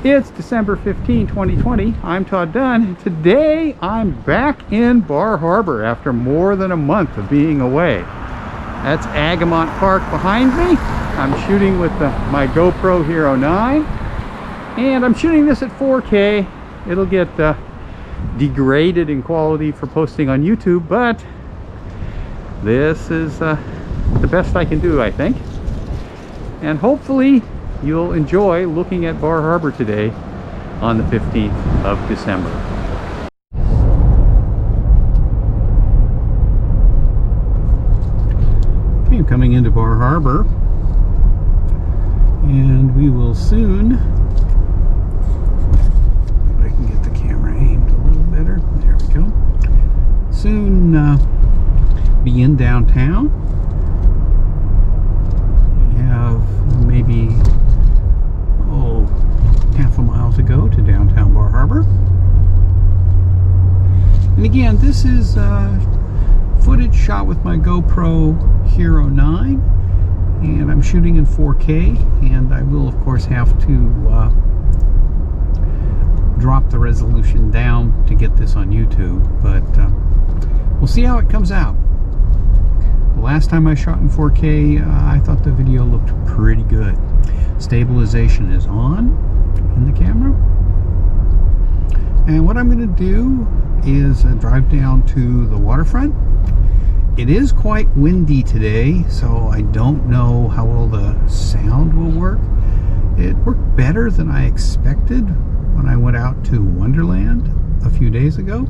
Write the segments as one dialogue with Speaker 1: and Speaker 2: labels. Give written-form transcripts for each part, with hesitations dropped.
Speaker 1: It's December 15, 2020. I'm Todd Dunn. Today I'm back in Bar Harbor after more than a month of being away. That's Agamont Park behind me. I'm shooting with my GoPro Hero 9, and I'm shooting this at 4K. It'll get degraded in quality for posting on YouTube, but this is the best I can do, I think. And hopefully you'll enjoy looking at Bar Harbor today on the 15th of December. Okay, I'm coming into Bar Harbor, and we will soon, if I can get the camera aimed a little better, there we go, soon be in downtown. We have maybe half a mile to go to downtown Bar Harbor. And again, this is footage shot with my GoPro Hero 9, and I'm shooting in 4K, and I will of course have to drop the resolution down to get this on YouTube, but we'll see how it comes out. The last time I shot in 4K, I thought the video looked pretty good. Stabilization is on in the camera. And what I'm going to do is drive down to the waterfront. It is quite windy today, so I don't know how well the sound will work. It worked better than I expected when I went out to Wonderland a few days ago.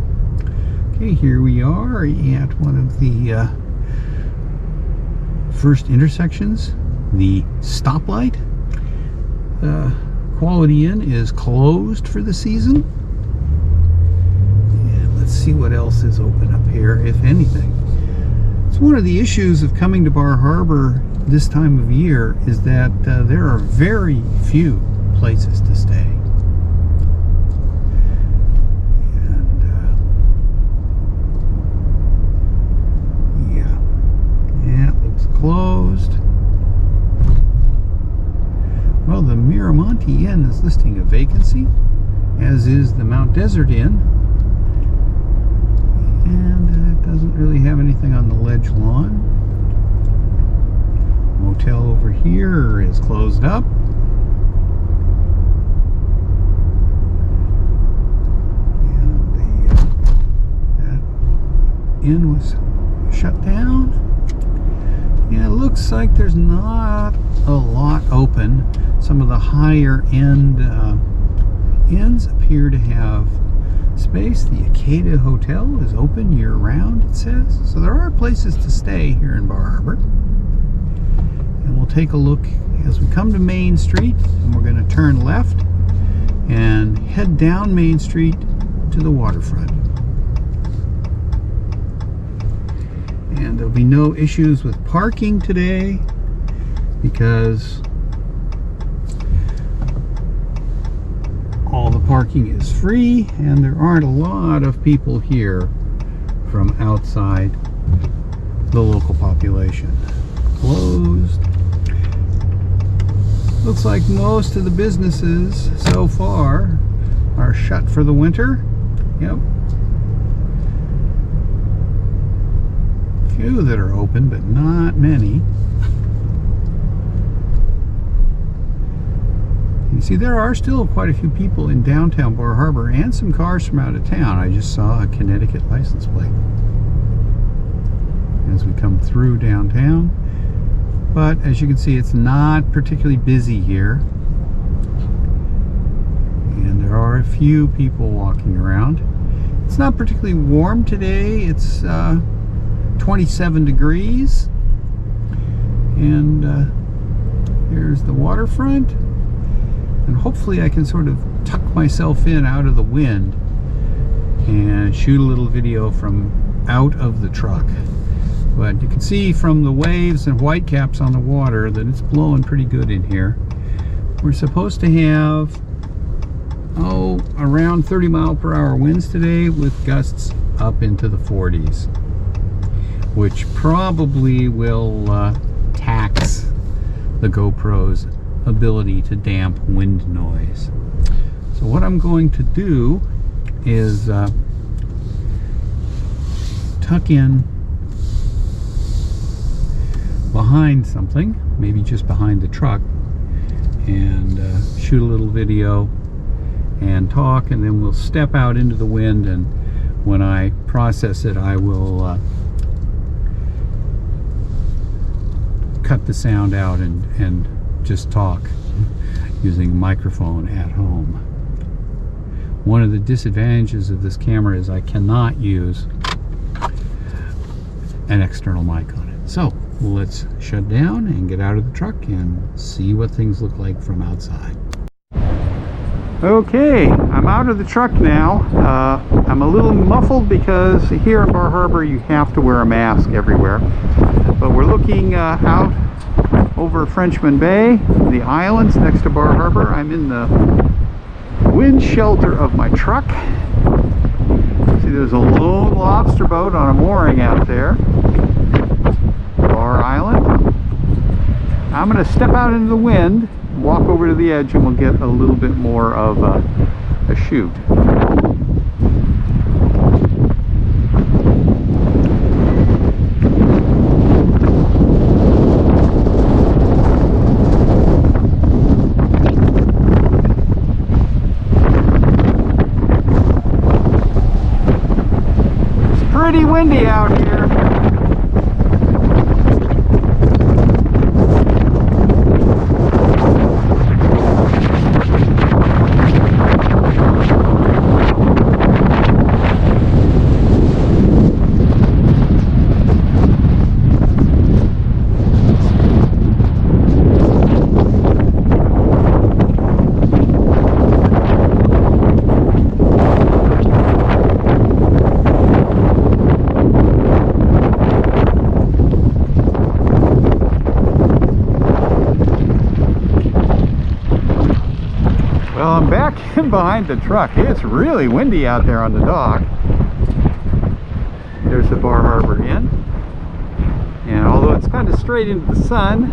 Speaker 1: Okay, here we are at one of the first intersections, the stoplight. The Quality Inn is closed for the season. And let's see what else is open up here, if anything. It's one of the issues of coming to Bar Harbor this time of year is that there are very few places to stay. And yeah, it looks closed. Well, the Miramonte Inn is listing a vacancy, as is the Mount Desert Inn, and it doesn't really have anything on the ledge lawn. Motel over here is closed up. And that inn was shut down. Yeah, it looks like there's not a lot open. Some of the higher end inns appear to have space. The Acada Hotel is open year round, it says. So there are places to stay here in Bar Harbor. And we'll take a look as we come to Main Street, and we're going to turn left and head down Main Street to the waterfront. And there'll be no issues with parking today because all the parking is free, and there aren't a lot of people here from outside the local population. Closed. Looks like most of the businesses so far are shut for the winter. Yep. Few that are open, but not many. You see, there are still quite a few people in downtown Bar Harbor and some cars from out of town. I just saw a Connecticut license plate as we come through downtown. But as you can see, it's not particularly busy here. And there are a few people walking around. It's not particularly warm today. It's 27 degrees. And here's the waterfront. And hopefully I can sort of tuck myself in out of the wind and shoot a little video from out of the truck. But you can see from the waves and whitecaps on the water that it's blowing pretty good in here. We're supposed to have, around 30 mile per hour winds today with gusts up into the 40s, which probably will tax the GoPro's ability to damp wind noise. So what I'm going to do is tuck in behind something, maybe just behind the truck, and shoot a little video and talk, and then we'll step out into the wind, and when I process it I will cut the sound out and just talk using a microphone at home. One of the disadvantages of this camera is I cannot use an external mic on it. So let's shut down and get out of the truck and see what things look like from outside. Okay, I'm out of the truck now. I'm a little muffled because here in Bar Harbor you have to wear a mask everywhere. But we're looking out over Frenchman Bay, the islands next to Bar Harbor. I'm in the wind shelter of my truck. See, there's a lone lobster boat on a mooring out there. Bar Island. I'm going to step out into the wind, walk over to the edge, and we'll get a little bit more of a shoot. It's pretty windy out here. Well, I'm back in behind the truck. It's really windy out there on the dock. There's the Bar Harbor Inn. And although it's kind of straight into the sun,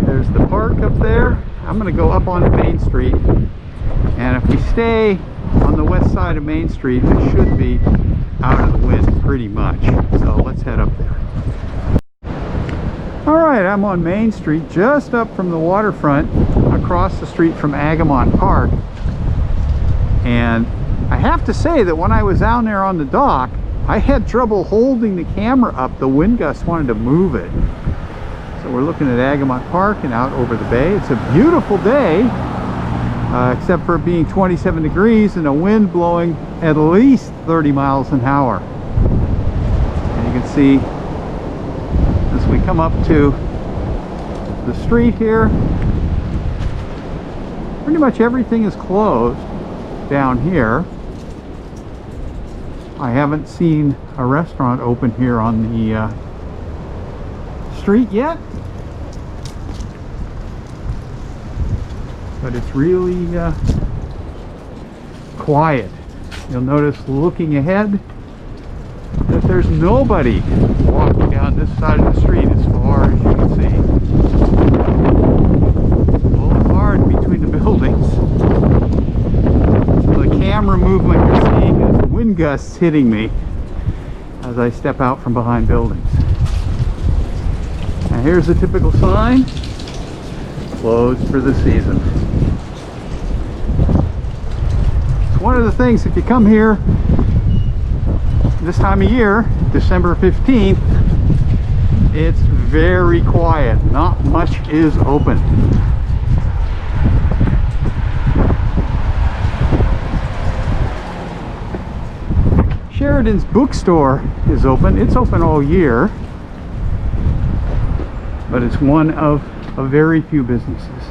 Speaker 1: there's the park up there. I'm going to go up on Main Street. And if we stay on the west side of Main Street, it should be out of the wind pretty much. So let's head up there. Alright, I'm on Main Street, just up from the waterfront, across the street from Agamont Park. And I have to say that when I was down there on the dock, I had trouble holding the camera up. The wind gust wanted to move it. So we're looking at Agamont Park and out over the bay. It's a beautiful day, except for it being 27 degrees and a wind blowing at least 30 miles an hour. And you can see as we come up to the street here, pretty much everything is closed down here. I haven't seen a restaurant open here on the street yet, but it's really quiet. You'll notice looking ahead that there's nobody walking down this side of the street as far as you can see. Pulling hard between the buildings. So the camera movement you're seeing is the wind gusts hitting me as I step out from behind buildings. And here's the typical sign: closed for the season. It's one of the things, if you come here this time of year, December 15th, it's very quiet. Not much is open. Sheridan's bookstore is open. It's open all year, but it's one of a very few businesses.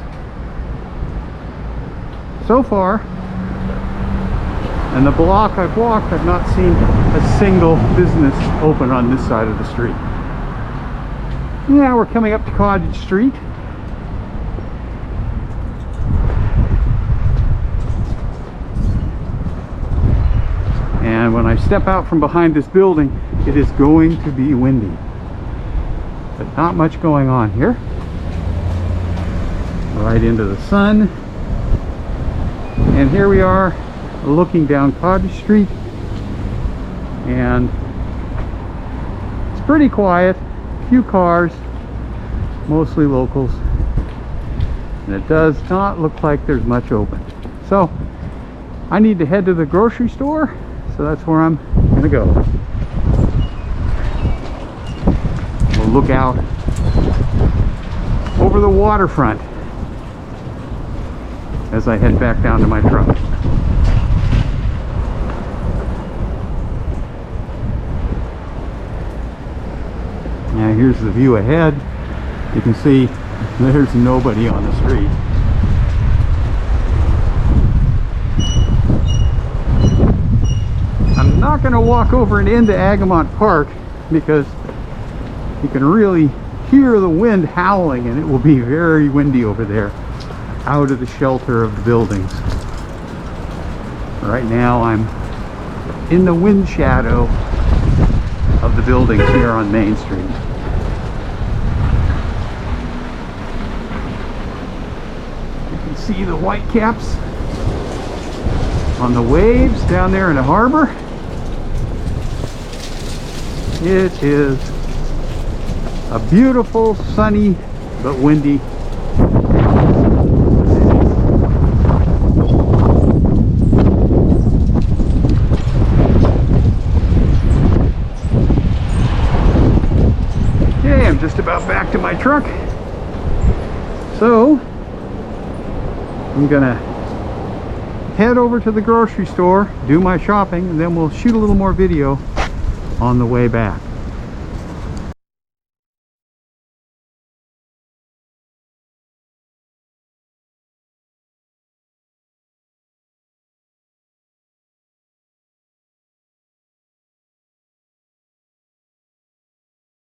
Speaker 1: So far, and the block I've walked, I've not seen a single business open on this side of the street. Now we're coming up to Cottage Street. And when I step out from behind this building, it is going to be windy. But not much going on here. Right into the sun. And here we are looking down Cottage Street, and it's pretty quiet, few cars, mostly locals, and it does not look like there's much open. So I need to head to the grocery store, so that's where I'm gonna go. We'll look out over the waterfront as I head back down to my truck. Now here's the view ahead. You can see there's nobody on the street. I'm not going to walk over and into Agamont Park because you can really hear the wind howling, and it will be very windy over there out of the shelter of the buildings. Right now I'm in the wind shadow of the buildings here on Main Street. You can see the white caps on the waves down there in the harbor. It is a beautiful, sunny, but windy. Okay, I'm just about back to my truck. So, I'm gonna head over to the grocery store, do my shopping, and then we'll shoot a little more video on the way back.